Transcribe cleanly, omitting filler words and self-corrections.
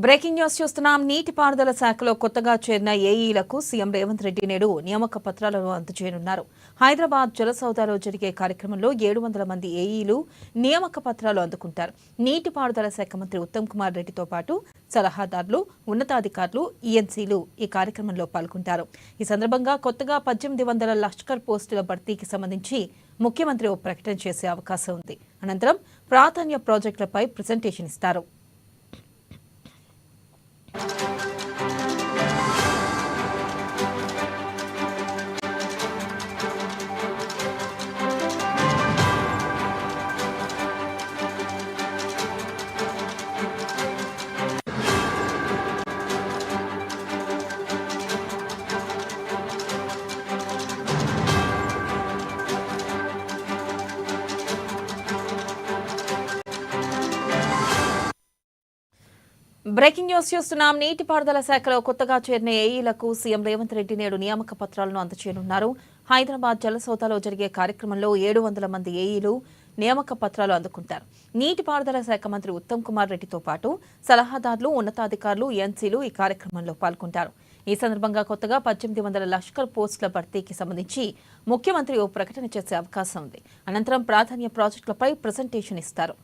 Breaking news చూస్తున్నాం. నీటిపారుదల శాఖలో కొత్తగా చేరిన ఏఈలకు సీఎం రేవంత్ రెడ్డి నేడు నియామక పత్రాలను అందజేయనున్నారు. హైదరాబాద్ జలసౌదాలో జరిగే కార్యక్రమంలో 700 మంది ఏఈలు నియామక పత్రాలు అందుకుంటారు. నీటిపారుదల శాఖ మంత్రి ఉత్తమ్ కుమార్ రెడ్డితో పాటు సలహాదారులు, ఉన్నతాధికారులు, ఈఎన్సీలు ఈ కార్యక్రమంలో పాల్గొంటారు. ఈ సందర్భంగా కొత్తగా 1800 లష్కర్ పోస్టుల భర్తీకి సంబంధించి ముఖ్యమంత్రి ఓ ప్రకటన చేసే అవకాశం ఉంది. అనంతరం ప్రాధాన్య ప్రాజెక్టులపై ప్రజెంటేషన్ ఇస్తారు. బ్రేకింగ్ న్యూస్ చూస్తున్నాం. నీటిపారుదల శాఖలో కొత్తగా చేరిన ఏఈలకు సీఎం రేవంత్ రెడ్డి నేడు నియామక పత్రాలను అందజేయనున్నారు. హైదరాబాద్ జలసౌదాలో జరిగే కార్యక్రమంలో 700 మంది ఏఈలు నియామక పత్రాలు అందుకుంటారు. నీటిపారుదల శాఖ మంత్రి ఉత్తమ్ కుమార్ రెడ్డితో పాటు సలహాదారులు, ఉన్నతాధికారులు, ఎన్సీలు ఈ కార్యక్రమంలో పాల్గొంటారు. ఈ సందర్భంగా కొత్తగా 1800 లష్కర్ పోస్టుల భర్తీకి సంబంధించి ముఖ్యమంత్రి ఓ ప్రకటన చేసే అవకాశం ఉంది. అనంతరం ప్రాధాన్య ప్రాజెక్టులపై ప్రజెంటేషన్ ఇస్తారు.